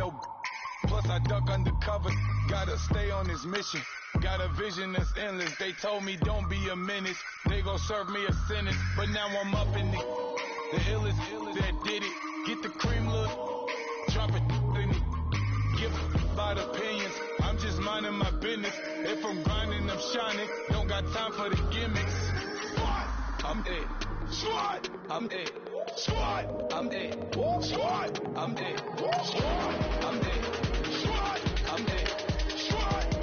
no. Plus I duck undercover, gotta stay on this mission. Got a vision that's endless, they told me don't be a menace. They gon' serve me a sentence, but now I'm up in it. The illest that did it, get the cream look, drop it in it. Give about opinions, I'm just minding my business. If I'm grinding, I'm shining, don't got time for the gimmicks. I'm it. Squad! I'm it. Squad! I'm it. Squad! I'm it. Squad! I'm it. Squad! I'm it. Squad!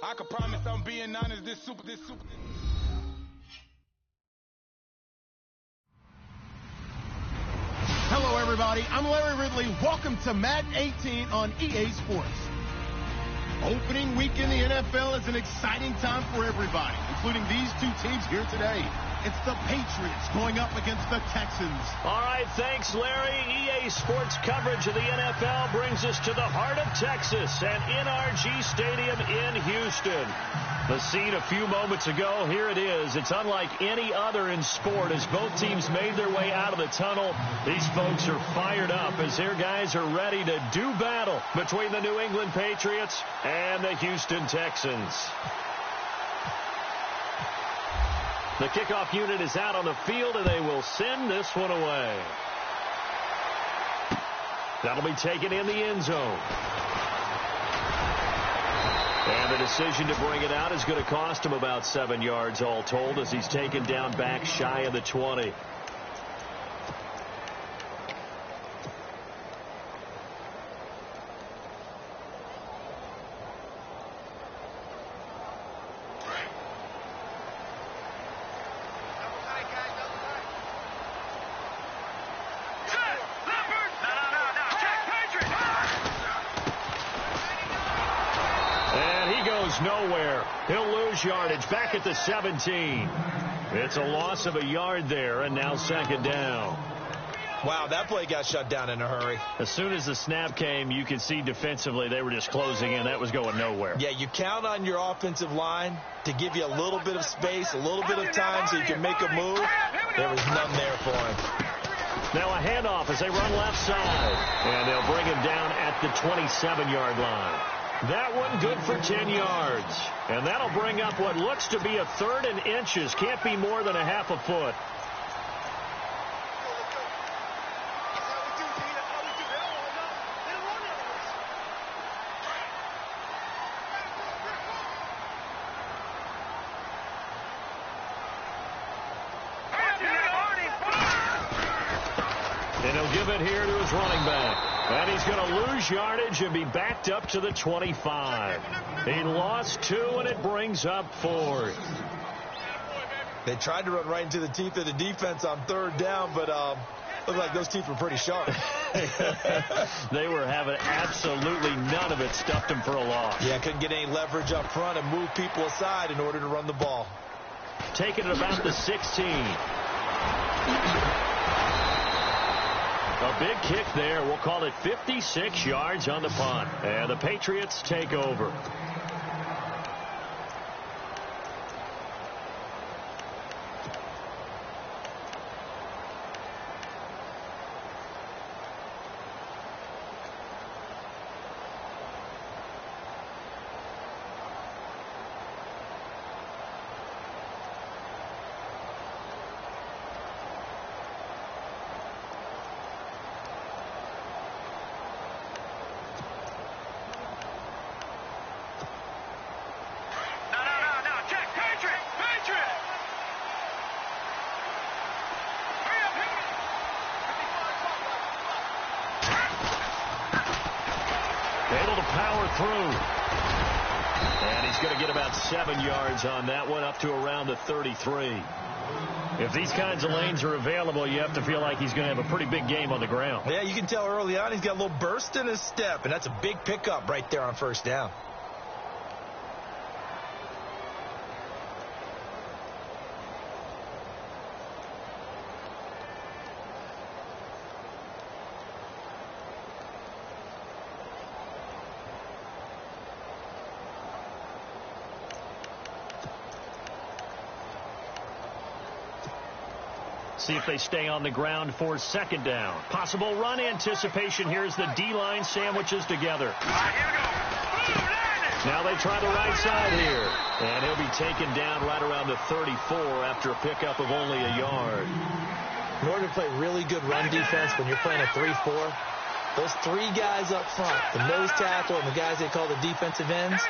I can promise I'm being honest, this super. Hello, everybody. I'm Larry Ridley. Welcome to Madden 18 on EA Sports. Opening week in the NFL is an exciting time for everybody, including these two teams here today. It's the Patriots going up against the Texans. All right, thanks, Larry. EA Sports coverage of the NFL brings us to the heart of Texas and NRG Stadium in Houston. The scene a few moments ago, here it is. It's unlike any other in sport as both teams made their way out of the tunnel. These folks are fired up as their guys are ready to do battle between the New England Patriots and the Houston Texans. The kickoff unit is out on the field, and they will send this one away. That'll be taken in the end zone. And the decision to bring it out is going to cost him about 7 yards all told as he's taken down back shy of the 20. Nowhere. He'll lose yardage back at the 17. It's a loss of a yard there, and now second down. Wow, that play got shut down in a hurry. As soon as the snap came, you could see defensively they were just closing in. That was going nowhere. Yeah, you count on your offensive line to give you a little bit of space, a little bit of time so you can make a move. There was none there for him. Now a handoff as they run left side. And they'll bring him down at the 27-yard line. That one good for 10 yards. And that'll bring up what looks to be a third and inches. Can't be more than a half a foot. And he'll give it here to his running back. And he's going to lose yardage and be backed up to the 25. He lost 2, and it brings up 4. They tried to run right into the teeth of the defense on third down, but looked like those teeth were pretty sharp. They were having absolutely none of it. Stuffed him for a loss. Yeah, couldn't get any leverage up front and move people aside in order to run the ball. Taking it about the 16. A big kick there. We'll call it 56 yards on the punt. And the Patriots take over. through. And he's going to get about 7 yards on that one, up to around the 33. If these kinds of lanes are available, you have to feel like he's going to have a pretty big game on the ground. Yeah, you can tell early on he's got a little burst in his step, and that's a big pickup right there on first down. See if they stay on the ground for second down. Possible run anticipation. Here's the D-line sandwiches together. Now they try the right side here. And he'll be taken down right around the 34 after a pickup of only a yard. In order to play really good run defense when you're playing a 3-4, those three guys up front, the nose tackle and the guys they call the defensive ends,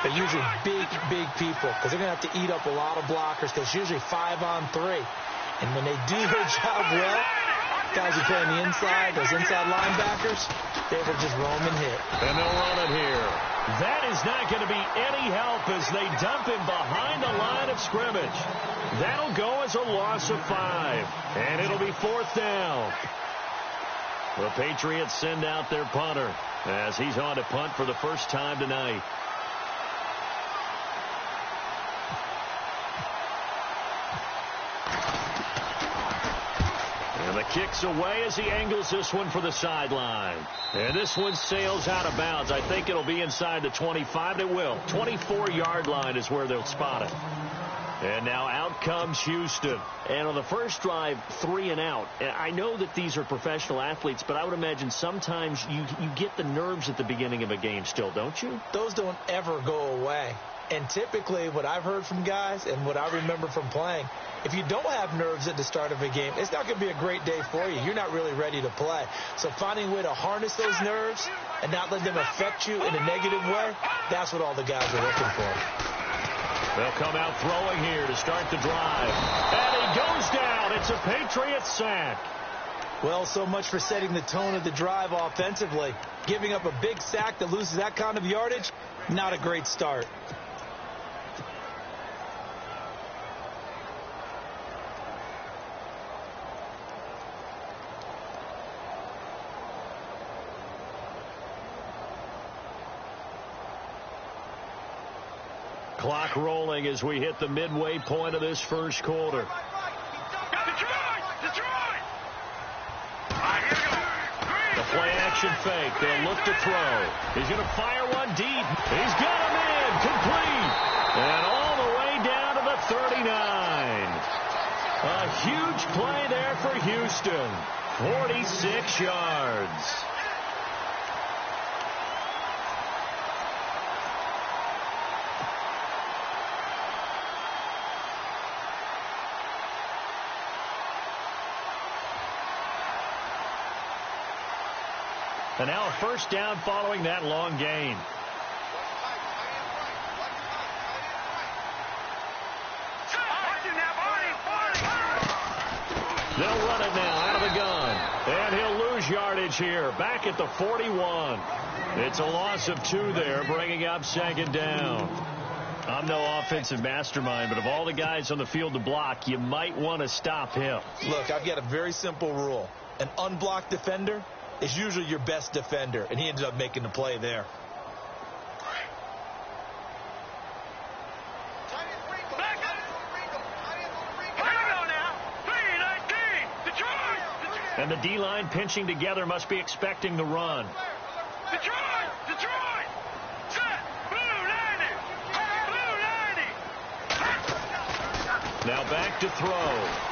they're usually big people because they're going to have to eat up a lot of blockers because it's usually 5-on-3. And when they do their job well, guys who play on the inside, those inside linebackers, they will just roam and hit. And they'll run it here. That is not going to be any help as they dump him behind the line of scrimmage. That'll go as a loss of 5. And it'll be 4th down. The Patriots send out their punter as he's on to punt for the first time tonight. And the kick's away as he angles this one for the sideline. And this one sails out of bounds. I think it'll be inside the 25. It will. 24-yard line is where they'll spot it. And now out comes Houston. And on the first drive, 3 and out. I know that these are professional athletes, but I would imagine sometimes you get the nerves at the beginning of a game still, don't you? Those don't ever go away. And typically what I've heard from guys and what I remember from playing, if you don't have nerves at the start of a game, it's not going to be a great day for you. You're not really ready to play. So finding a way to harness those nerves and not let them affect you in a negative way, that's what all the guys are looking for. They'll come out throwing here to start the drive. And he goes down. It's a Patriots sack. Well, so much for setting the tone of the drive offensively. Giving up a big sack that loses that kind of yardage, not a great start. Clock rolling as we hit the midway point of this first quarter. The play action fake. They'll look to throw. He's going to fire one deep. He's got him in. Complete. And all the way down to the 39. A huge play there for Houston. 46 yards. And now a first down following that long gain. They'll run it now out of the gun. And he'll lose yardage here. Back at the 41. It's a loss of 2 there, bringing up second down. I'm no offensive mastermind, but of all the guys on the field to block, you might want to stop him. Look, I've got a very simple rule. An unblocked defender is usually your best defender, and he ended up making the play there. And the D-line pinching together must be expecting the run. Detroit! Set! Blue 90! Blue 90! Now back to throw.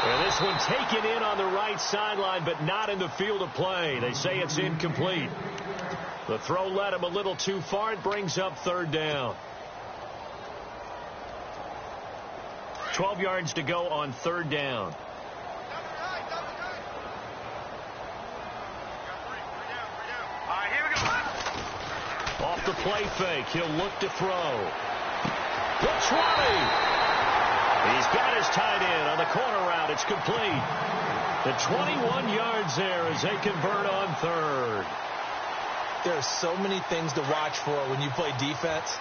And this one taken in on the right sideline, but not in the field of play. They say it's incomplete. The throw led him a little too far. It brings up third down. 12 yards to go on third down. Off the play fake, he'll look to throw. The 20. He's got his tight end on the corner route. It's complete. The 21 yards there as they convert on third. There are so many things to watch for when you play defense.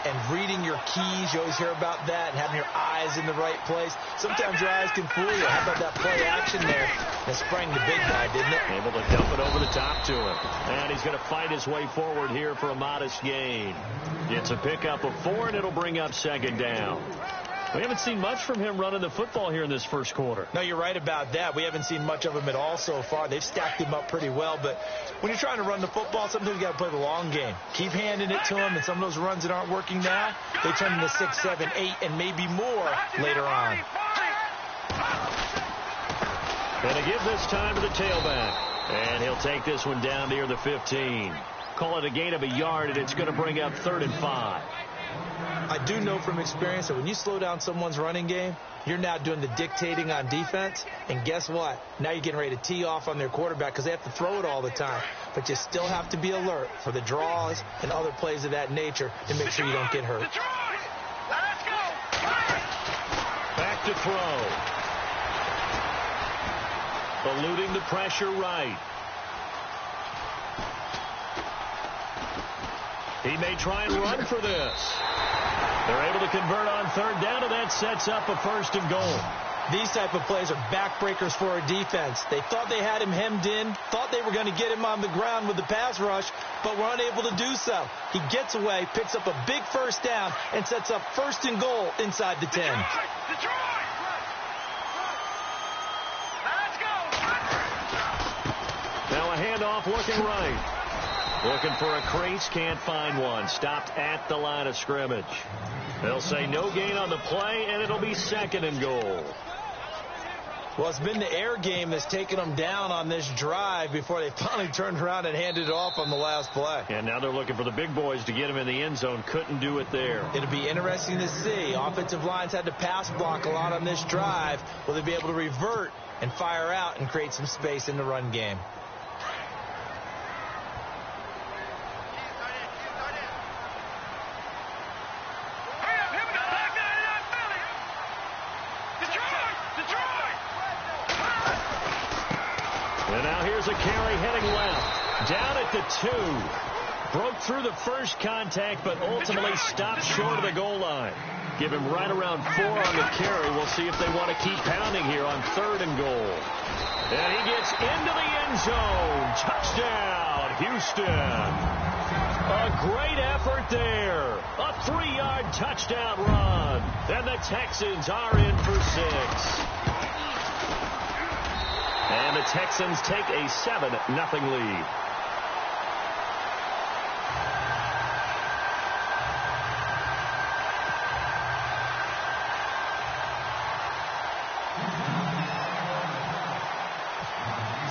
And reading your keys, you always hear about that, and having your eyes in the right place. Sometimes your eyes can fool you. How about that play action there? That sprang the big guy, didn't it? Able to dump it over the top to him. And he's going to fight his way forward here for a modest gain. It's a pickup of 4, and it'll bring up second down. We haven't seen much from him running the football here in this first quarter. No, you're right about that. We haven't seen much of him at all so far. They've stacked him up pretty well, but when you're trying to run the football, sometimes you got to play the long game. Keep handing it to him, and some of those runs that aren't working now, they turn into 6, 7, 8, and maybe more later on. Going to give this time to the tailback, and he'll take this one down near the 15. Call it a gain of a yard, and it's going to bring up 3rd and 5. I do know from experience that when you slow down someone's running game, you're now doing the dictating on defense. And guess what? Now you're getting ready to tee off on their quarterback because they have to throw it all the time. But you still have to be alert for the draws and other plays of that nature to make sure you don't get hurt. Back to throw. Eluding the pressure right. He may try and run for this. They're able to convert on 3rd down, and that sets up a 1st and goal. These type of plays are backbreakers for a defense. They thought they had him hemmed in, thought they were going to get him on the ground with the pass rush, but were unable to do so. He gets away, picks up a big 1st down, and sets up 1st and goal inside the 10. Now a handoff looking right. Looking for a crease, can't find one. Stopped at the line of scrimmage. They'll say no gain on the play, and it'll be 2nd and goal. Well, it's been the air game that's taken them down on this drive before they finally turned around and handed it off on the last play. And now they're looking for the big boys to get him in the end zone. Couldn't do it there. It'll be interesting to see. Offensive lines had to pass block a lot on this drive. Will they be able to revert and fire out and create some space in the run game? And now here's a carry heading left. Down at the 2. Broke through the first contact, but ultimately stopped short of the goal line. Give him right around 4 on the carry. We'll see if they want to keep pounding here on 3rd and goal. And he gets into the end zone. Touchdown, Houston. A great effort there. A 3-yard touchdown run. And the Texans are in for 6. And the Texans take a 7-0 lead.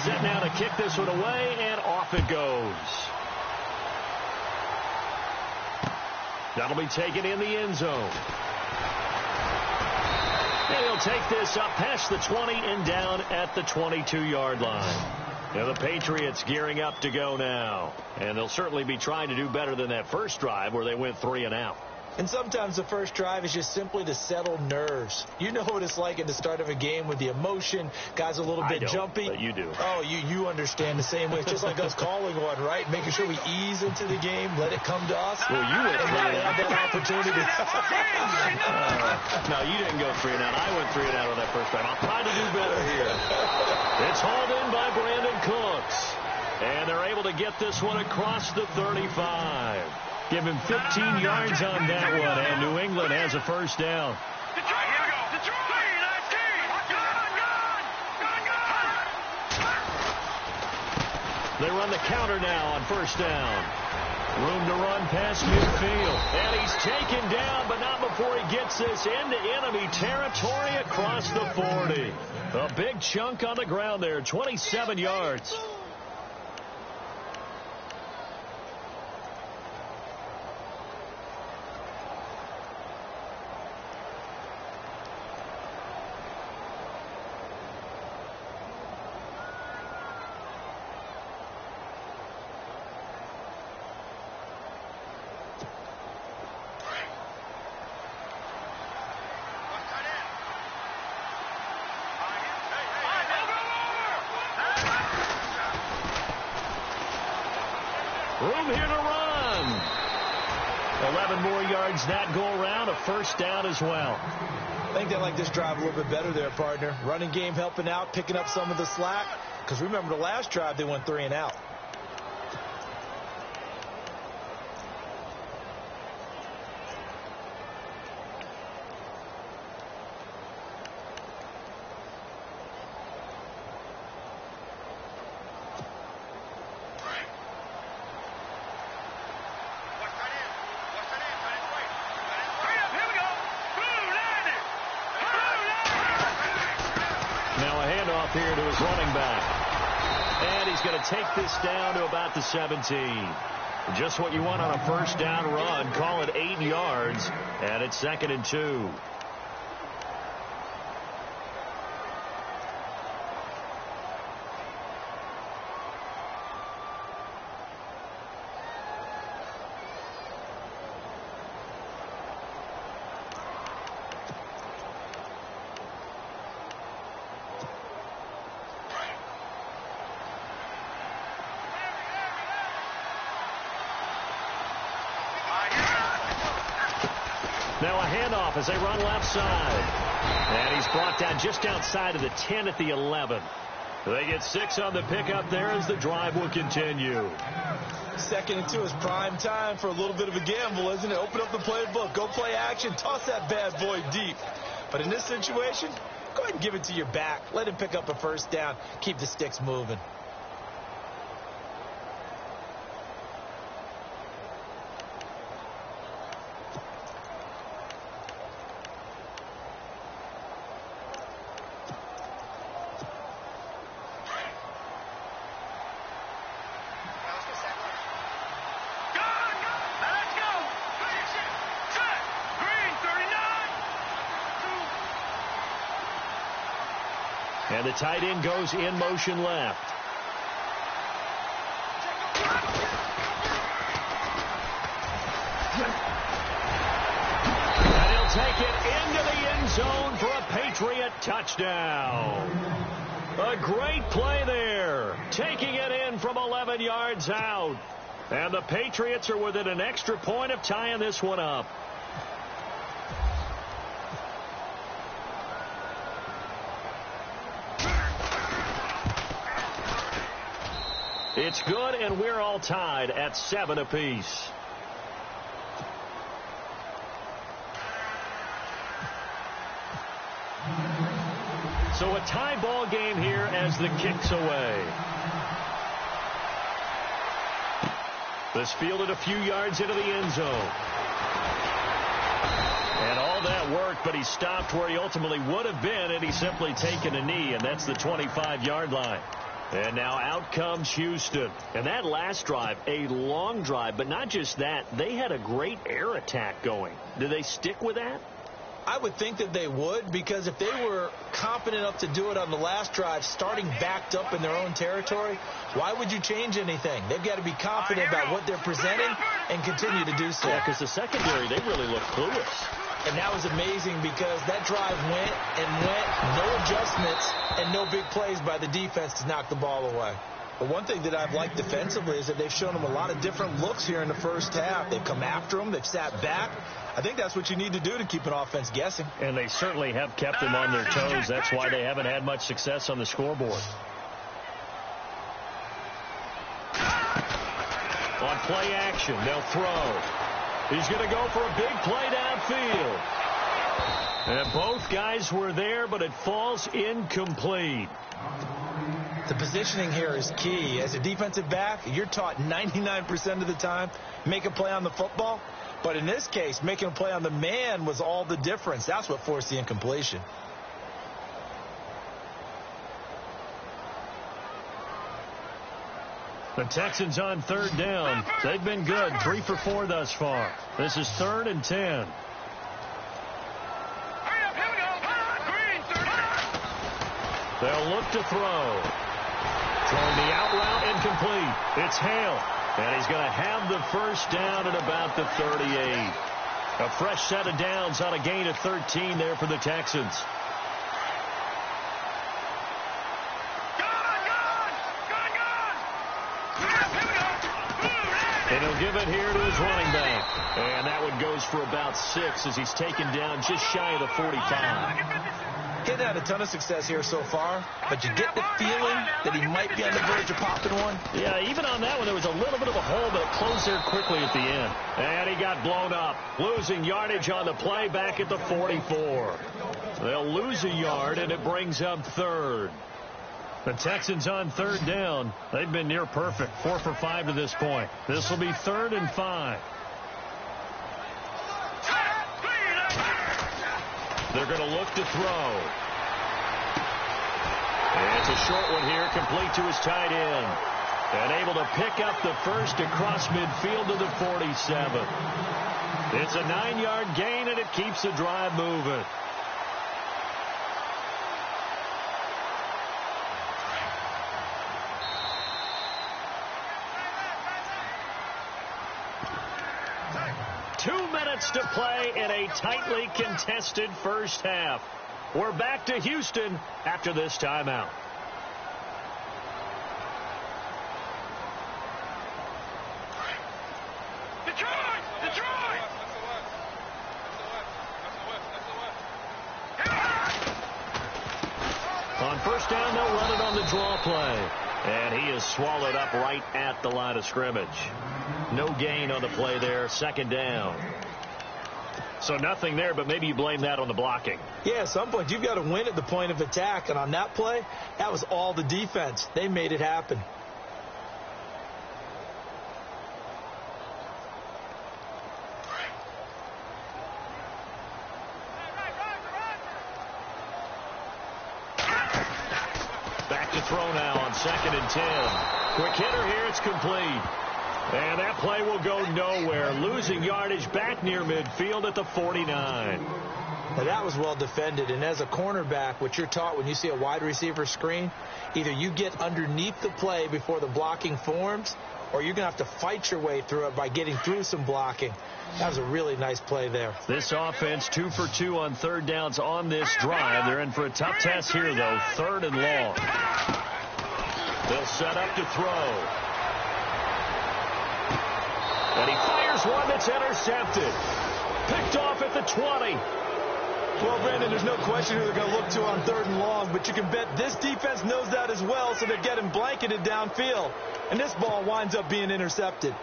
Set now to kick this one away, and off it goes. That'll be taken in the end zone. And he'll take this up past the 20 and down at the 22-yard line. Now the Patriots gearing up to go now. And they'll certainly be trying to do better than that first drive where they went 3 and out. And sometimes the first drive is just simply to settle nerves. You know what it's like at the start of a game with the emotion. Guys a little bit jumpy. But you do. Oh, you understand the same way. It's just like us calling one, right? Making sure we ease into the game, let it come to us. Well, you went 3 and out. That opportunity. No, you didn't go 3 and out. I went 3 and out on that first drive. I'll try to do better here. It's hauled in by Brandon Cooks. And they're able to get this one across the 35. Give him 15 yards on that one, and New England has a first down. They run the counter now on first down. Room to run past midfield. And he's taken down, but not before he gets this into enemy territory across the 40. A big chunk on the ground there, 27 yards. room here to run. 11 more yards that go around, a first down as well. I think they like this drive a little bit better there, partner. Running game helping out, picking up some of the slack. Because remember the last drive, they went 3 and out. Here to his running back. And he's going to take this down to about the 17. Just what you want on a first down run. Call it 8 yards. And it's 2nd and 2. Now a handoff as they run left side. And he's brought down just outside of the 10 at the 11. They get 6 on the pickup there as the drive will continue. 2nd and 2 is prime time for a little bit of a gamble, isn't it? Open up the playbook. Go play action. Toss that bad boy deep. But in this situation, go ahead and give it to your back. Let him pick up a first down. Keep the sticks moving. And the tight end goes in motion left. And he'll take it into the end zone for a Patriot touchdown. A great play there. Taking it in from 11 yards out. And the Patriots are within an extra point of tying this one up. It's good, and we're all tied at 7 apiece. So a tie ball game here as the kick's away. This fielded a few yards into the end zone. And all that worked, but he stopped where he ultimately would have been, and he's simply taken a knee, and that's the 25-yard line. And now out comes Houston. And that last drive, a long drive, but not just that. They had a great air attack going. Do they stick with that? I would think that they would, because if they were competent enough to do it on the last drive, starting backed up in their own territory, why would you change anything? They've got to be confident about what they're presenting and continue to do so. Yeah, because the secondary, they really look clueless. And that was amazing because that drive went and went, no adjustments and no big plays by the defense to knock the ball away. But one thing that I've liked defensively is that they've shown them a lot of different looks here in the first half. They've come after them. They've sat back. I think that's what you need to do to keep an offense guessing. And they certainly have kept them on their toes. That's why they haven't had much success on the scoreboard. On play action, they'll throw. He's going to go for a big play downfield. And both guys were there, but it falls incomplete. The positioning here is key. As a defensive back, you're taught 99% of the time, make a play on the football. But in this case, making a play on the man was all the difference. That's what forced the incompletion. The Texans on 3rd down. They've been good, 3 for 4 thus far. This is 3rd and 10. They'll look to throw. Throwing the out route incomplete. It's Hale. And he's going to have the first down at about the 38. A fresh set of downs on a gain of 13 there for the Texans. And and goes for about 6 as he's taken down just shy of the 45. He's had a ton of success here so far, but you get the feeling that he might be on the verge of popping one. Yeah, even on that one, there was a little bit of a hole, but it closed there quickly at the end. And he got blown up, losing yardage on the play back at the 44. They'll lose a yard, and it brings up 3rd. The Texans on 3rd down. They've been near perfect, 4 for 5 to this point. This will be 3rd and 5. They're going to look to throw. And it's a short one here, complete to his tight end. And able to pick up the first across midfield to the 47. It's a 9-yard gain, and it keeps the drive moving. To play in a tightly contested first half. We're back to Houston after this timeout. Detroit! On first down, they'll run it on the draw play. And he is swallowed up right at the line of scrimmage. No gain on the play there, 2nd down. So nothing there, but maybe you blame that on the blocking. Yeah, at some point, you've got to win at the point of attack. And on that play, that was all the defense. They made it happen. Back to throw now on 2nd and 10. Quick hitter here, it's complete. And that play will go nowhere. Losing yardage back near midfield at the 49. Now that was well defended. And as a cornerback, what you're taught when you see a wide receiver screen, either you get underneath the play before the blocking forms, or you're going to have to fight your way through it by getting through some blocking. That was a really nice play there. This offense 2 for 2 on 3rd downs on this drive. They're in for a tough test here, though. 3rd and long. They'll set up to throw. And he fires one that's intercepted. Picked off at the 20. Well, Brandon, there's no question who they're going to look to on 3rd and long, but you can bet this defense knows that as well, so they're getting blanketed downfield. And this ball winds up being intercepted.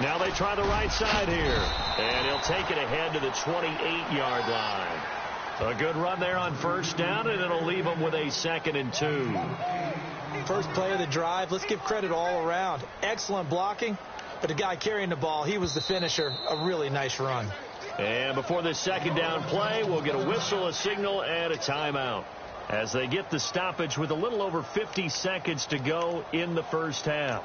Now they try the right side here. And he'll take it ahead to the 28-yard line. A good run there on first down, and it'll leave them with a 2nd and 2. First play of the drive. Let's give credit all around. Excellent blocking, but the guy carrying the ball, he was the finisher. A really nice run. And before this 2nd down play, we'll get a whistle, a signal, and a timeout. As they get the stoppage with a little over 50 seconds to go in the first half.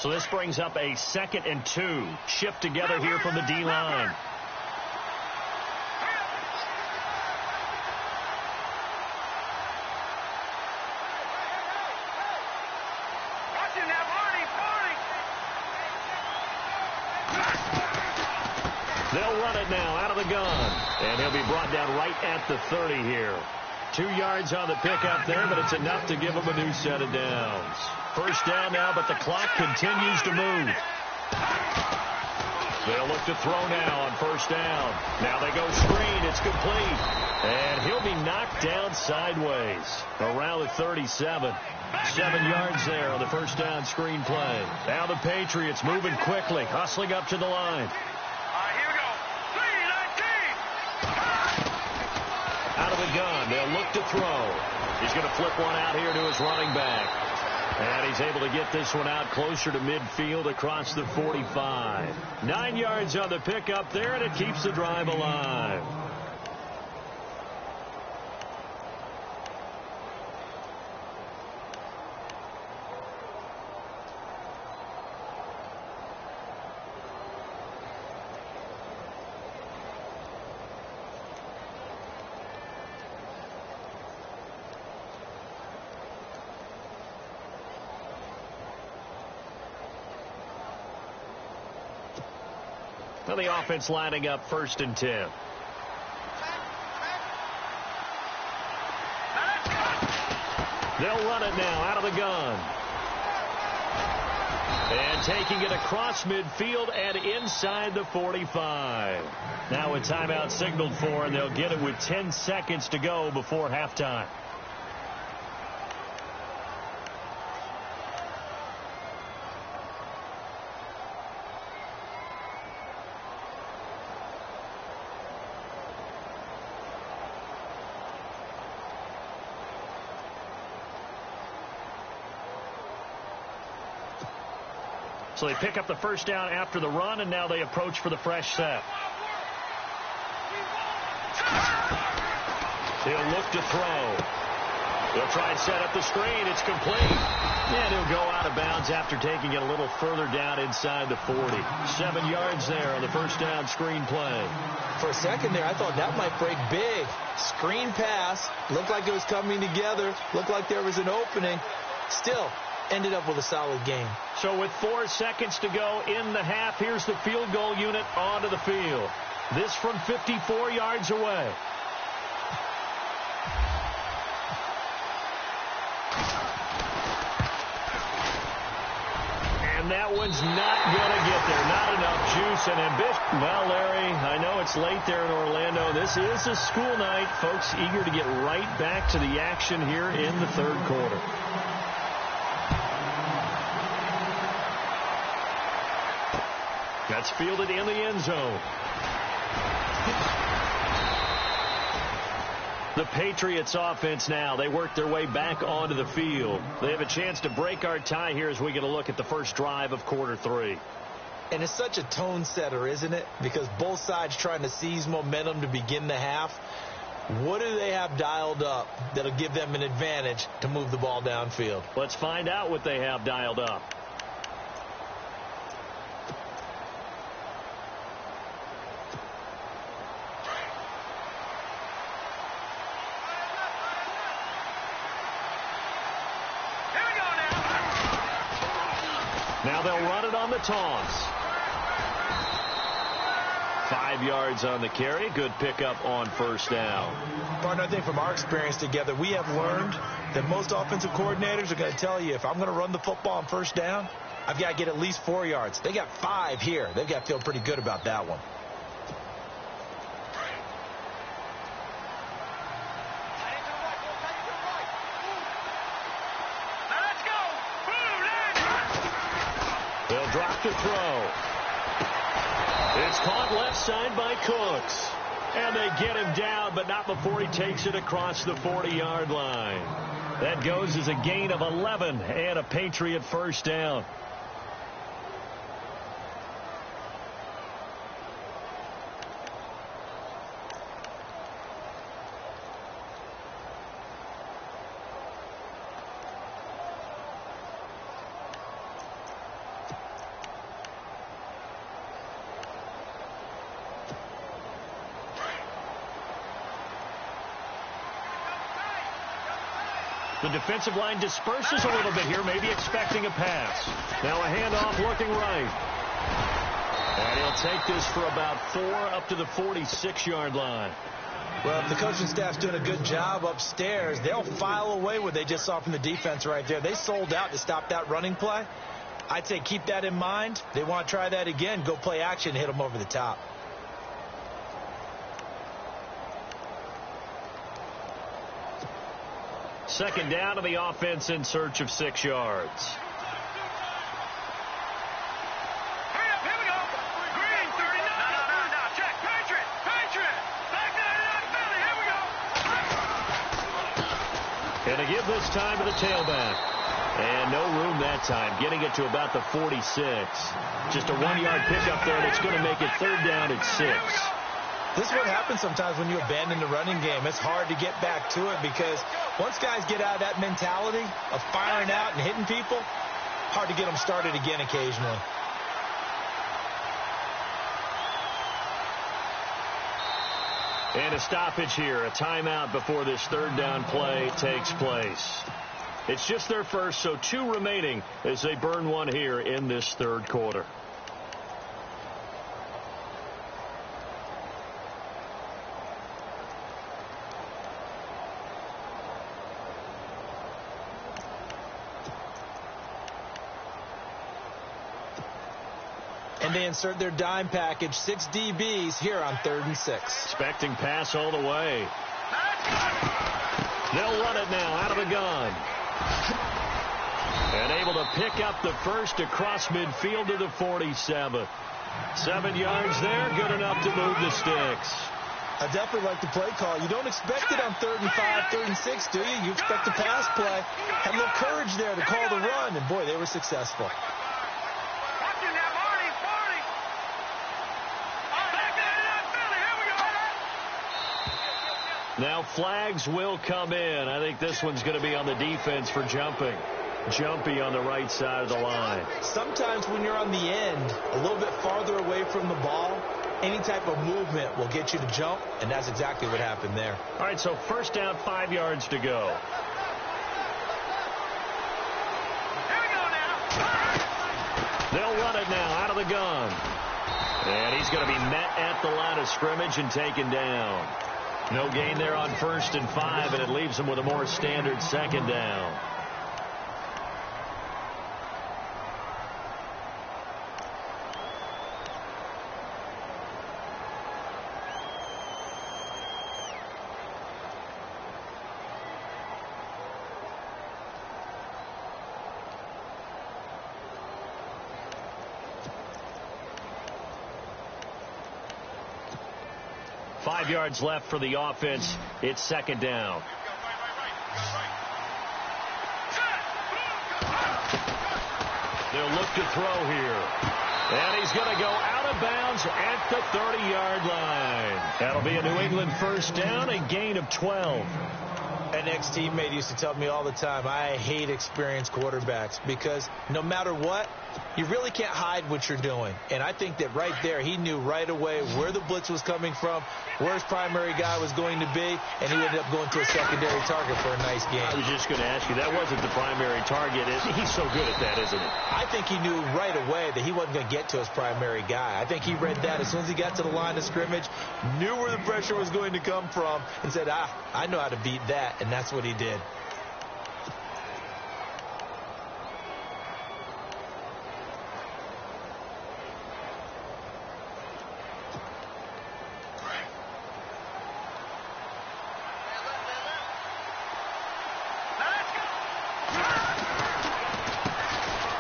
So this brings up a 2nd and 2. Shift together here from the D-line. They'll run it now out of the gun. And he'll be brought down right at the 30 here. 2 yards on the pickup there, but it's enough to give him a new set of downs. First down now, but the clock continues to move. They'll look to throw now on first down. Now they go screen. It's complete. And he'll be knocked down sideways around the 37. 7 yards there on the first down screen play. Now the Patriots moving quickly, hustling up to the line. Here we go. 3-19. Out of the gun. They'll look to throw. He's going to flip one out here to his running back. And he's able to get this one out closer to midfield across the 45. 9 yards on the pickup there, and it keeps the drive alive. So the offense lining up 1st and 10. They'll run it now out of the gun. And taking it across midfield and inside the 45. Now a timeout signaled for, and they'll get it with 10 seconds to go before halftime. So they pick up the first down after the run, and now they approach for the fresh set. He'll look to throw. He'll try and set up the screen. It's complete. And he'll go out of bounds after taking it a little further down inside the 40. 7 yards there on the first down screen play. For a second there, I thought that might break big. Screen pass. Looked like it was coming together. Looked like there was an opening. Still, ended up with a solid game. So with 4 seconds to go in the half, here's the field goal unit onto the field. This from 54 yards away. And that one's not going to get there. Not enough juice and ambition. Well, Larry, I know it's late there in Orlando. This is a school night. Folks eager to get right back to the action here in the third quarter. That's fielded in the end zone. The Patriots offense now. They work their way back onto the field. They have a chance to break our tie here as we get a look at the first drive of quarter 3. And it's such a tone setter, isn't it? Because both sides trying to seize momentum to begin the half. What do they have dialed up that'll give them an advantage to move the ball downfield? Let's find out what they have dialed up. Now they'll run it on the toss. 5 yards on the carry. Good pickup on first down. Partner, I think from our experience together, we have learned that most offensive coordinators are going to tell you, if I'm going to run the football on first down, I've got to get at least 4 yards. They got 5 here. They've got to feel pretty good about that one. They'll drop to throw. It's caught left side by Cooks. And they get him down, but not before he takes it across the 40-yard line. That goes as a gain of 11 and a Patriot first down. The defensive line disperses a little bit here, maybe expecting a pass. Now a handoff looking right. And he'll take this for about 4 up to the 46-yard line. Well, if the coaching staff's doing a good job upstairs, they'll file away what they just saw from the defense right there. They sold out to stop that running play. I'd say keep that in mind. They want to try that again. Go play action, hit them over the top. Second down to the offense in search of 6 yards. Hurry up, here we go. Green, 39. No, check. Patriot. Back 99, Philly, here we go. Going to give this time to the tailback. And no room that time, getting it to about the 46. Just a 1-yard pickup there, and it's going to make it third down at 6. This is what happens sometimes when you abandon the running game. It's hard to get back to it because once guys get out of that mentality of firing out and hitting people, hard to get them started again occasionally. And a stoppage here, a timeout before this third down play takes place. It's just their first, so 2 remaining as they burn one here in this third quarter. And they insert their dime package, 6 DBs here on 3rd and 6. Expecting pass all the way. They'll run it now out of the gun. And able to pick up the first across midfield to the 47. 7 yards there, good enough to move the sticks. I definitely like the play call. You don't expect it on 3rd and 5, 3rd and 6, do you? You expect a pass play. Had a little courage there to call the run, and boy, they were successful. Now flags will come in. I think this one's going to be on the defense for jumping. Jumpy on the right side of the line. Sometimes when you're on the end, a little bit farther away from the ball, any type of movement will get you to jump, and that's exactly what happened there. All right, so first down, 5 yards to go. They'll run it now out of the gun. And he's going to be met at the line of scrimmage and taken down. No gain there on 1st and 5, and it leaves him with a more standard 2nd down. Five yards left for the offense. It's 2nd down. They'll look to throw here. And he's going to go out of bounds at the 30-yard line. That'll be a New England first down, a gain of 12. An ex-teammate used to tell me all the time, I hate experienced quarterbacks because no matter what, you really can't hide what you're doing. And I think that right there, he knew right away where the blitz was coming from, where his primary guy was going to be, and he ended up going to a secondary target for a nice game. I was just going to ask you, that wasn't the primary target. He's so good at that, isn't he? I think he knew right away that he wasn't going to get to his primary guy. I think he read that as soon as he got to the line of scrimmage, knew where the pressure was going to come from, and said, I know how to beat that, and that's what he did.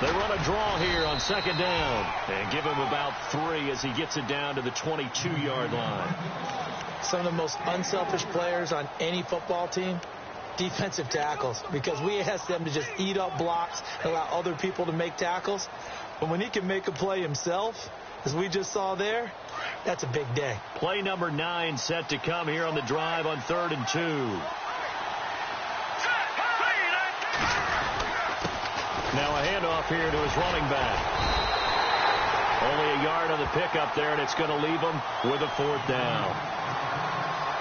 They run a draw here on 2nd down and give him about 3 as he gets it down to the 22-yard line. Some of the most unselfish players on any football team, defensive tackles, because we ask them to just eat up blocks and allow other people to make tackles. But when he can make a play himself, as we just saw there, that's a big day. Play number 9 set to come here on the drive on 3rd and 2. Now a handoff here to his running back. Only a yard on the pickup there, and it's going to leave him with a 4th down.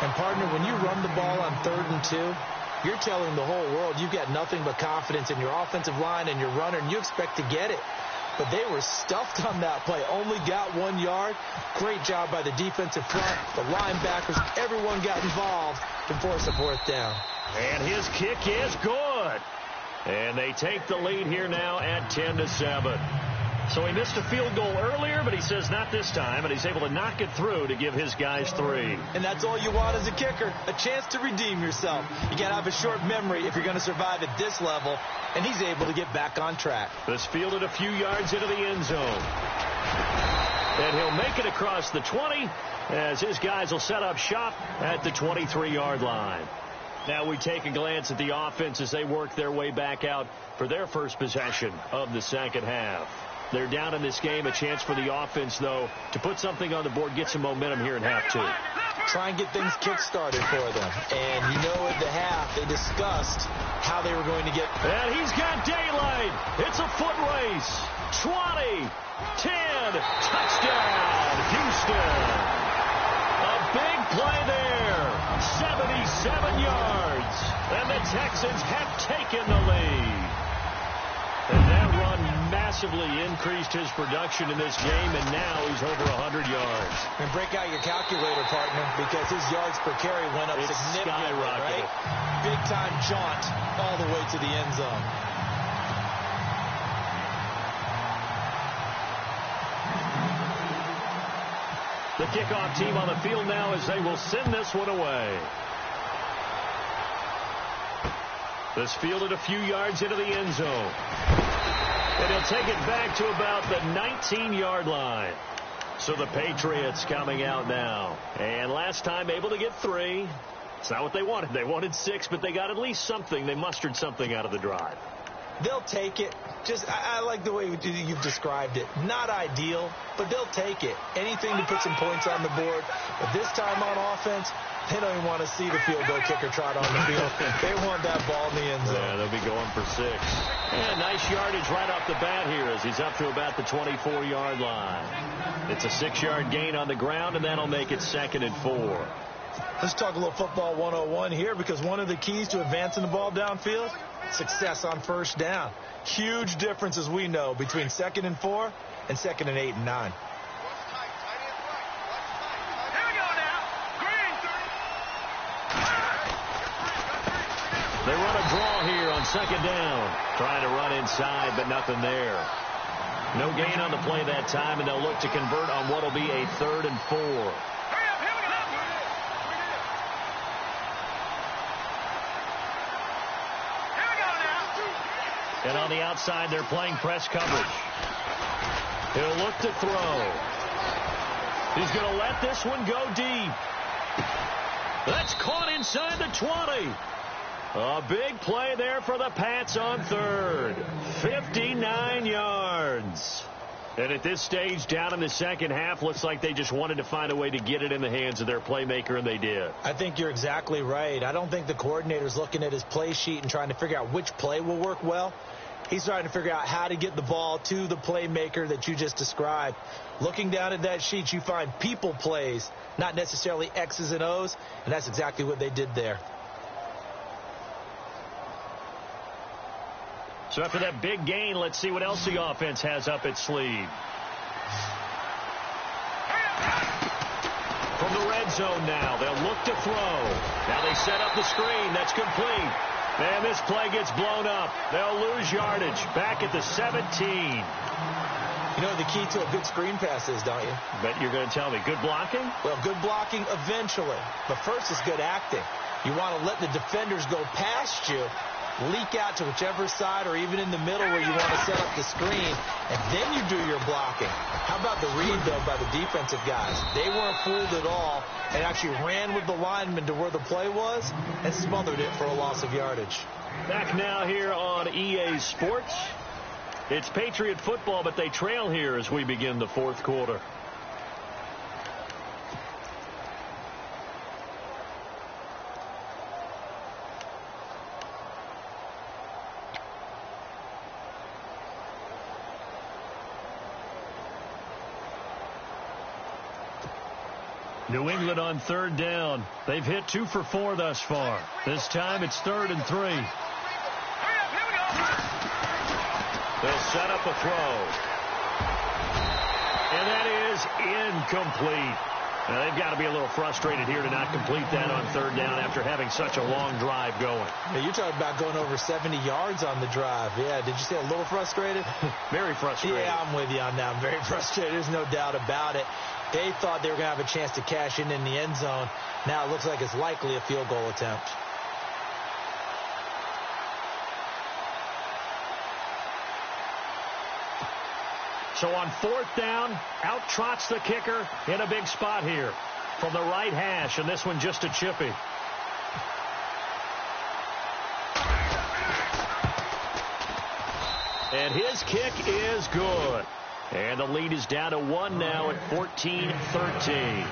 And, partner, when you run the ball on 3rd and 2, you're telling the whole world you've got nothing but confidence in your offensive line and your runner, and you expect to get it. But they were stuffed on that play. Only got 1 yard. Great job by the defensive front. The linebackers, everyone got involved to force a 4th down. And his kick is good. And they take the lead here now at 10-7. So he missed a field goal earlier, but he says not this time, and he's able to knock it through to give his guys 3. And that's all you want as a kicker, a chance to redeem yourself. You got to have a short memory if you're going to survive at this level, and he's able to get back on track. This fielded a few yards into the end zone. And he'll make it across the 20 as his guys will set up shop at the 23-yard line. Now we take a glance at the offense as they work their way back out for their first possession of the second half. They're down in this game. A chance for the offense, though, to put something on the board, get some momentum here in half 2. Try and get things kick-started for them. And you know at the half they discussed how they were going to get. And he's got daylight. It's a foot race. 20, 10, touchdown, Houston. A big play there. 77 yards. And the Texans have taken the lead. And that run massively increased his production in this game, and now he's over 100 yards. And break out your calculator, partner, because his yards per carry went up significantly, right? Big-time jaunt all the way to the end zone. kickoff team on the field now as they will send this one away. This fielded a few yards into the end zone. And he'll take it back to about the 19-yard line. So the Patriots coming out now. And last time able to get 3. It's not what they wanted. They wanted 6, but they got at least something. They mustered something out of the drive. They'll take it. I like the way you've described it. Not ideal, but they'll take it. Anything to put some points on the board. But this time on offense, they don't even want to see the field goal kicker trot on the field. They want that ball in the end zone. Yeah, they'll be going for 6. And nice yardage right off the bat here as he's up to about the 24-yard line. It's a 6-yard gain on the ground, and that'll make it 2nd and 4. Let's talk a little football 101 here, because one of the keys to advancing the ball downfield, success on first down. Huge difference, as we know, between 2nd and 4 and 2nd and 8 and 9. They run a draw here on 2nd down. Trying to run inside, but nothing there. No gain on the play that time, and they'll look to convert on what will be a 3rd and 4. And on the outside, they're playing press coverage. He'll look to throw. He's going to let this one go deep. That's caught inside the 20. A big play there for the Pats on 3rd. 59 yards. And at this stage, down in the second half, looks like they just wanted to find a way to get it in the hands of their playmaker, and they did. I think you're exactly right. I don't think the coordinator's looking at his play sheet and trying to figure out which play will work well. He's trying to figure out how to get the ball to the playmaker that you just described. Looking down at that sheet, you find people plays, not necessarily X's and O's, and that's exactly what they did there. So after that big gain, let's see what else the offense has up its sleeve. From the red zone now, they'll look to throw. Now they set up the screen. That's complete. And this play gets blown up. They'll lose yardage. Back at the 17. You know what the key to a good screen pass is, don't you? Bet you're going to tell me. Good blocking? Well, good blocking eventually. But first is good acting. You want to let the defenders go past you, leak out to whichever side or even in the middle where you want to set up the screen, and then you do your blocking. How about the read, though, by the defensive guys? They weren't fooled at all and actually ran with the lineman to where the play was and smothered it for a loss of yardage. Back now here on EA Sports. It's Patriot football, but they trail here as we begin the 4th quarter. New England on 3rd down. They've hit 2 for 4 thus far. This time it's 3rd and 3. They'll set up a throw. And that is incomplete. Now, they've got to be a little frustrated here to not complete that on 3rd down after having such a long drive going. Now, you're talking about going over 70 yards on the drive. Yeah, did you say a little frustrated? Very frustrated. Yeah, I'm with you on that. I'm very frustrated. There's no doubt about it. They thought they were going to have a chance to cash in the end zone. Now it looks like it's likely a field goal attempt. So on 4th down, out trots the kicker in a big spot here from the right hash, and this one just a chippy. And his kick is good. And the lead is down to 1 now at 14-13.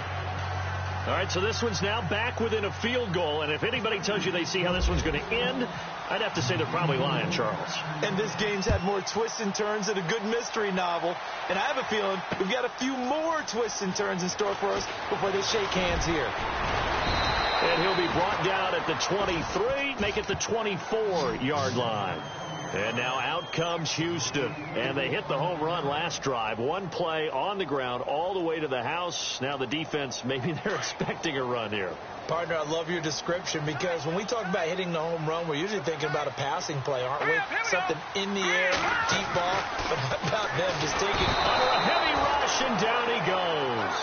All right, so this one's now back within a field goal. And if anybody tells you they see how this one's going to end, I'd have to say they're probably lying, Charles. And this game's had more twists and turns than a good mystery novel. And I have a feeling we've got a few more twists and turns in store for us before they shake hands here. And he'll be brought down at the 23, make it the 24-yard line. And now out comes Houston. And they hit the home run last drive. One play on the ground all the way to the house. Now the defense, maybe they're expecting a run here. Partner, I love your description because when we talk about hitting the home run, we're usually thinking about a passing play, aren't we? Something in the air, deep ball. But how about them just taking under a heavy rush, and down he goes.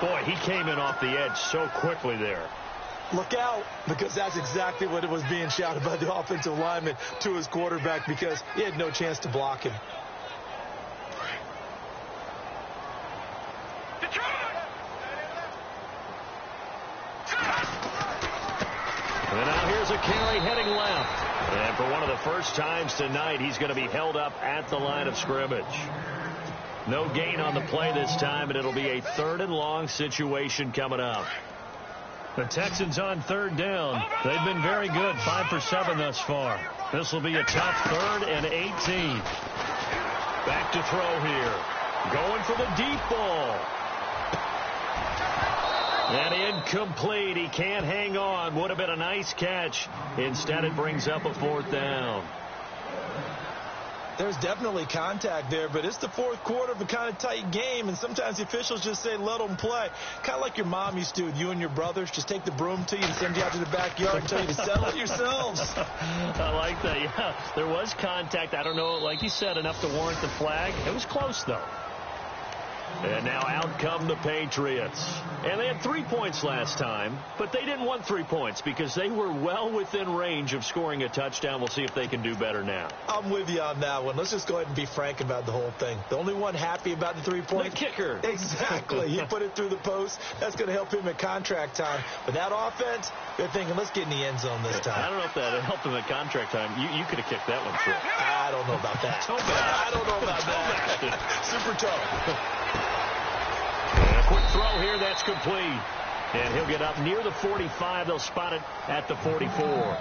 Boy, he came in off the edge so quickly there. Look out, because that's exactly what it was being shouted by the offensive lineman to his quarterback, because he had no chance to block him. And now here's a carry heading left. And for one of the first times tonight, he's going to be held up at the line of scrimmage. No gain on the play this time, and it'll be a 3rd and long situation coming up. The Texans on 3rd down. They've been very good, 5 for 7 thus far. This will be a tough 3rd and 18. Back to throw here. Going for the deep ball. And incomplete. He can't hang on. Would have been a nice catch. Instead, it brings up a 4th down. There's definitely contact there, but it's the 4th quarter of a kind of tight game, and sometimes the officials just say, let them play. Kind of like your mom used to with you and your brothers. Just take the broom to you and send you out to the backyard and tell you to settle it yourselves. I like that, yeah. There was contact. I don't know, like you said, enough to warrant the flag. It was close, though. And now out come the Patriots. And they had 3 points last time, but they didn't want 3 points because they were well within range of scoring a touchdown. We'll see if they can do better now. I'm with you on that one. Let's just go ahead and be frank about the whole thing. The only one happy about the 3 points. The kicker. Exactly. He put it through the post. That's going to help him at contract time. But that offense, they're thinking, let's get in the end zone this time. I don't know if that helped him at contract time. You could have kicked that one through. I don't know about that. I don't know about that. Super tough. And a quick throw here, that's complete. And he'll get up near the 45. They'll spot it at the 44.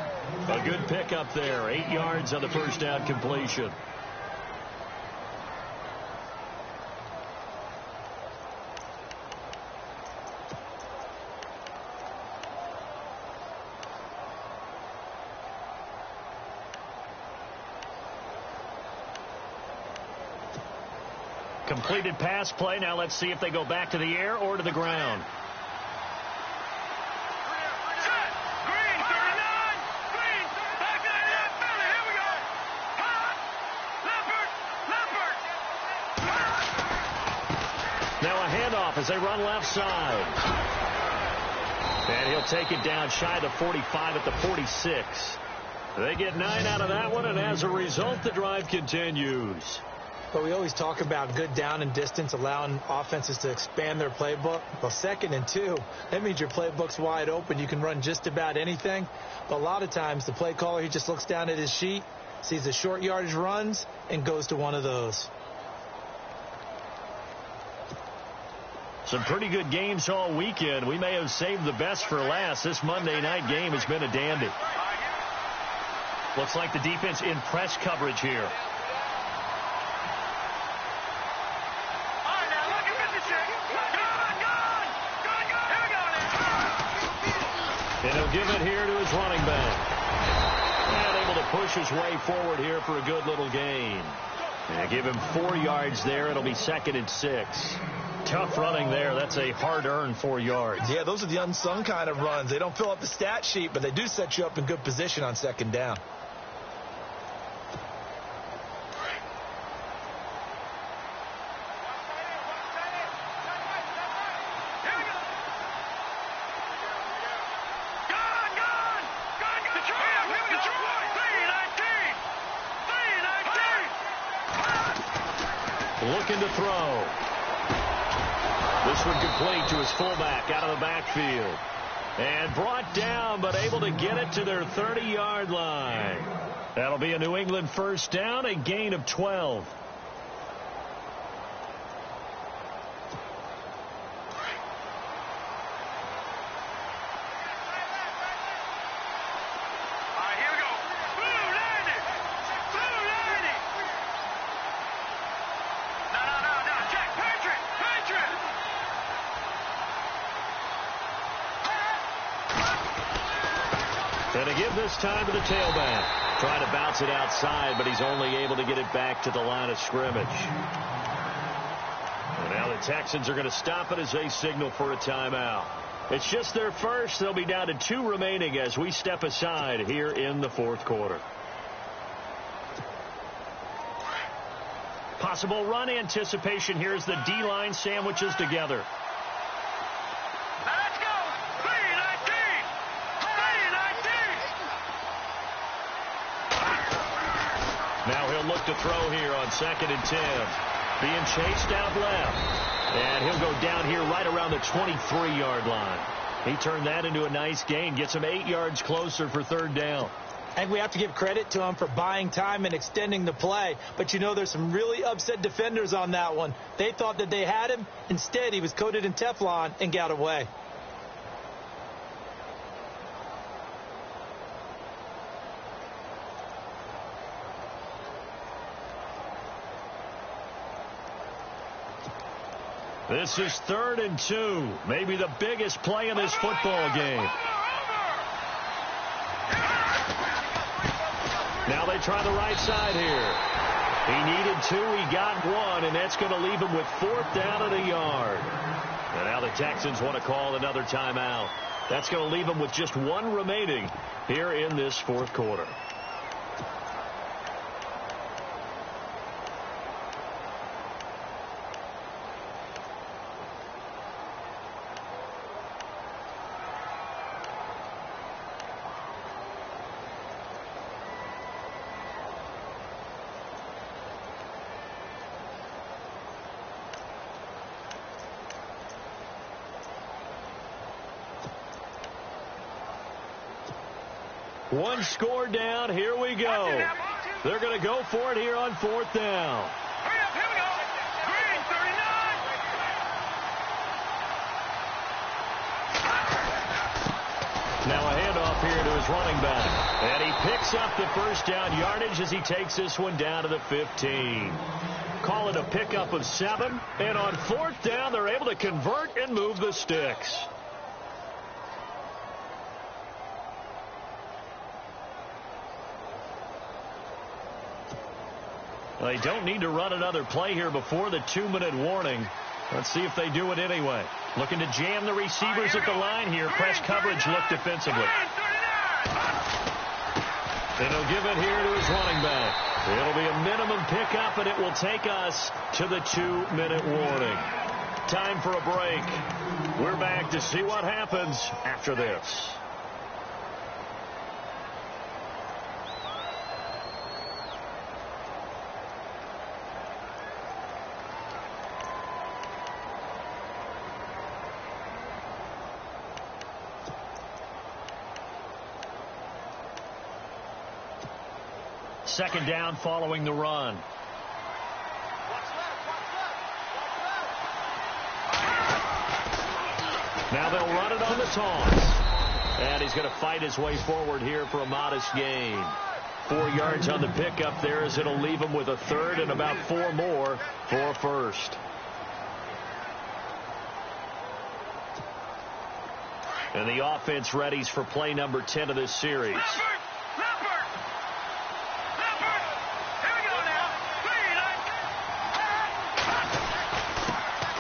A good pickup there. 8 yards on the first down completion. Completed pass play. Now let's see if they go back to the air or to the ground. Set. Green, 39. Green. Back to the left belly. Here we go. Hot. Leopard. Leopard. Now a handoff as they run left side. And he'll take it down shy of the 45 at the 46. They get 9 out of that one, and as a result, the drive continues. But we always talk about good down and distance, allowing offenses to expand their playbook. Well, 2nd and 2, that means your playbook's wide open. You can run just about anything. But a lot of times, the play caller, he just looks down at his sheet, sees the short yardage runs, and goes to one of those. Some pretty good games all weekend. We may have saved the best for last. This Monday night game has been a dandy. Looks like the defense in press coverage here. And he'll give it here to his running back. And able to push his way forward here for a good little gain. And give him 4 yards there. It'll be 2nd and 6. Tough running there. That's a hard-earned 4 yards. Yeah, those are the unsung kind of runs. They don't fill up the stat sheet, but they do set you up in good position on 2nd down. Looking to throw. This one complete to his fullback out of the backfield. And brought down, but able to get it to their 30-yard line. That'll be a New England first down, a gain of 12. And a give this time to the tailback. Trying to bounce it outside, but he's only able to get it back to the line of scrimmage. And now the Texans are going to stop it as they signal for a timeout. It's just their first. They'll be down to 2 remaining as we step aside here in the 4th quarter. Possible run anticipation here as the D-line sandwiches together. Now he'll look to throw here on 2nd and 10. Being chased out left. And he'll go down here right around the 23-yard line. He turned that into a nice gain. Gets him 8 yards closer for 3rd down. I think we have to give credit to him for buying time and extending the play. But, you know, there's some really upset defenders on that one. They thought that they had him. Instead, he was coated in Teflon and got away. This is 3rd and 2. Maybe the biggest play in this football game. Now they try the right side here. He needed 2. He got 1, and that's going to leave him with 4th down and a yard. And now the Texans want to call another timeout. That's going to leave them with just 1 remaining here in this 4th quarter. One score down. Here we go. They're going to go for it here on 4th down. Hurry up, here we go. Green, 39. Now a handoff here to his running back. And he picks up the 1st down yardage as he takes this one down to the 15. Call it a pickup of 7. And on 4th down, they're able to convert and move the sticks. They don't need to run another play here before the 2-minute warning. Let's see if they do it anyway. Looking to jam the receivers at the line here. Press coverage look defensively. And he'll give it here to his running back. It'll be a minimum pickup, and it will take us to the 2-minute warning. Time for a break. We're back to see what happens after this. Second down following the run. Now they'll run it on the toss. And he's going to fight his way forward here for a modest gain. 4 yards on the pickup there as it'll leave him with a 3rd and about 4 more for a 1st. And the offense readies for play number 10 of this series.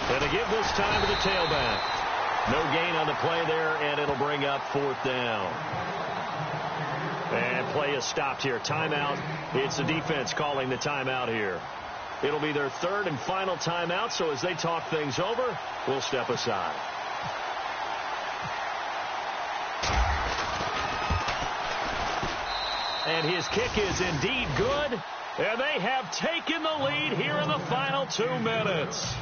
And to give this time to the tailback. No gain on the play there, and it'll bring up 4th down. And play is stopped here. Timeout. It's the defense calling the timeout here. It'll be their 3rd and final timeout, so as they talk things over, we'll step aside. And his kick is indeed good, and they have taken the lead here in the final 2 minutes.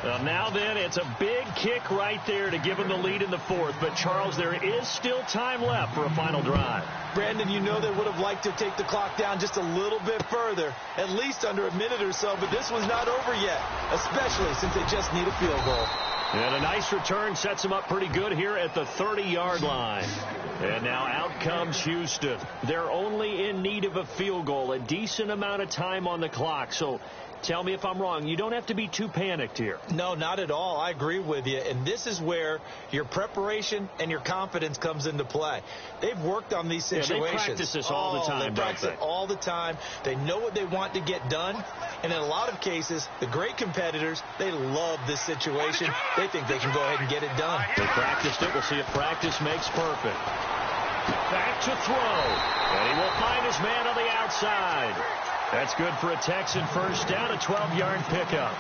Well, now then, it's a big kick right there to give them the lead in the 4th. But, Charles, there is still time left for a final drive. Brandon, you know they would have liked to take the clock down just a little bit further, at least under a minute or so. But this one's not over yet, especially since they just need a field goal. And a nice return sets them up pretty good here at the 30-yard line. And now out comes Houston. They're only in need of a field goal, a decent amount of time on the clock. So tell me if I'm wrong. You don't have to be too panicked here. No, not at all. I agree with you. And this is where your preparation and your confidence comes into play. They've worked on these situations. Yeah, they practice this all the time, They practice it all the time. They know what they want to get done. And in a lot of cases, the great competitors, they love this situation. They think they can go ahead and get it done. They practiced it. We'll see if practice makes perfect. Back to throw. And he will find his man on the outside. That's good for a Texan 1st down, a 12-yard pickup.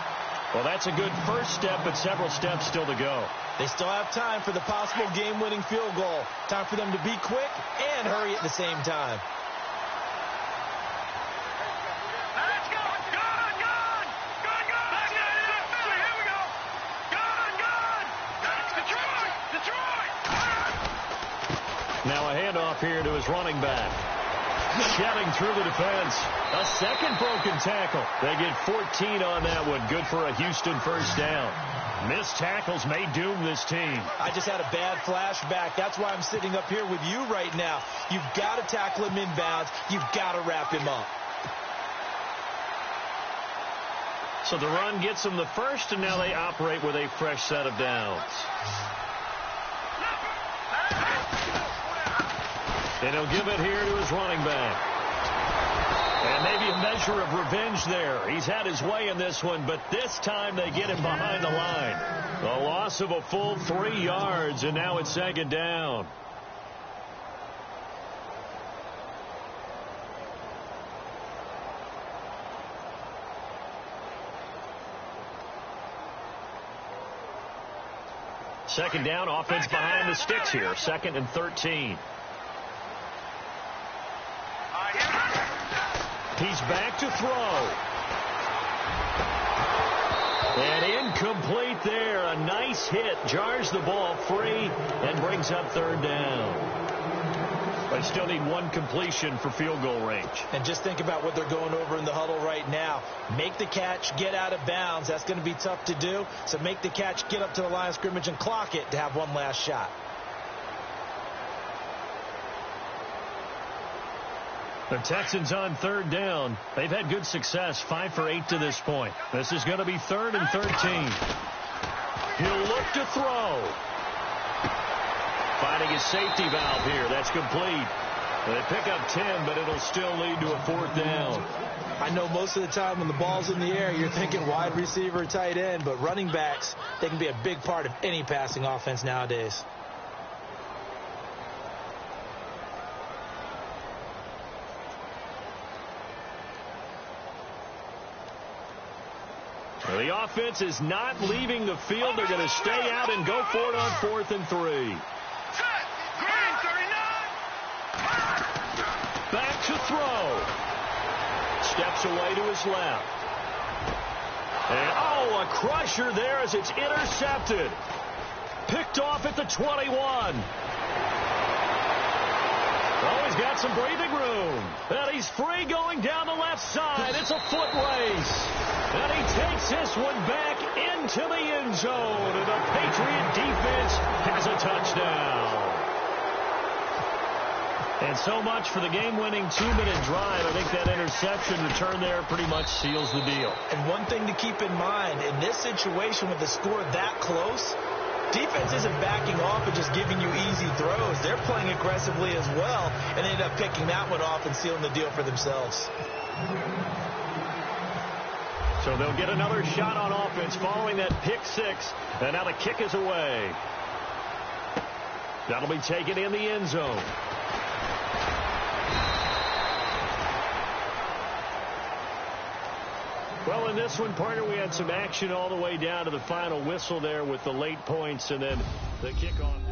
Well, that's a good first step, but several steps still to go. They still have time for the possible game-winning field goal. Time for them to be quick and hurry at the same time. handoff here to his running back. Shedding through the defense. A second broken tackle. They get 14 on that one. Good for a Houston first down. Missed tackles may doom this team. I just had a bad flashback. That's why I'm sitting up here with you right now. You've got to tackle him inbounds. You've got to wrap him up. So the run gets them the first, and now they operate with a fresh set of downs. And he'll give it here to his running back. And maybe a measure of revenge there. He's had his way in this one, but this time they get him behind the line. A loss of a full 3 yards, and now it's second down. Second down, offense behind the sticks here. 2nd and 13. He's back to throw. And incomplete there. A nice hit. Jars the ball free and brings up 3rd down. They still need one completion for field goal range. And just think about what they're going over in the huddle right now. Make the catch, get out of bounds. That's going to be tough to do. So make the catch, get up to the line of scrimmage, and clock it to have one last shot. The Texans on 3rd down. They've had good success, 5 for 8 to this point. This is going to be 3rd and 13. He'll look to throw. Finding his safety valve here. That's complete. They pick up 10, but it'll still lead to a 4th down. I know most of the time when the ball's in the air, you're thinking wide receiver, tight end, but running backs, they can be a big part of any passing offense nowadays. The offense is not leaving the field. They're going to stay out and go for it on 4th and 3. Green 39. Back to throw. Steps away to his left. And, oh, a crusher there as it's intercepted. Picked off at the 21. Oh, he's got some breathing room. And he's free going down the left side. It's a foot race. And he takes this one back into the end zone. And the Patriot defense has a touchdown. And so much for the game-winning 2-minute drive. I think that interception return there pretty much seals the deal. And one thing to keep in mind, in this situation with the score that close, defense isn't backing off and just giving you easy throws. They're playing aggressively as well and ended up picking that one off and sealing the deal for themselves. So they'll get another shot on offense following that pick 6. And now the kick is away. That'll be taken in the end zone. Well, in this one, partner, we had some action all the way down to the final whistle there with the late points and then the kickoff.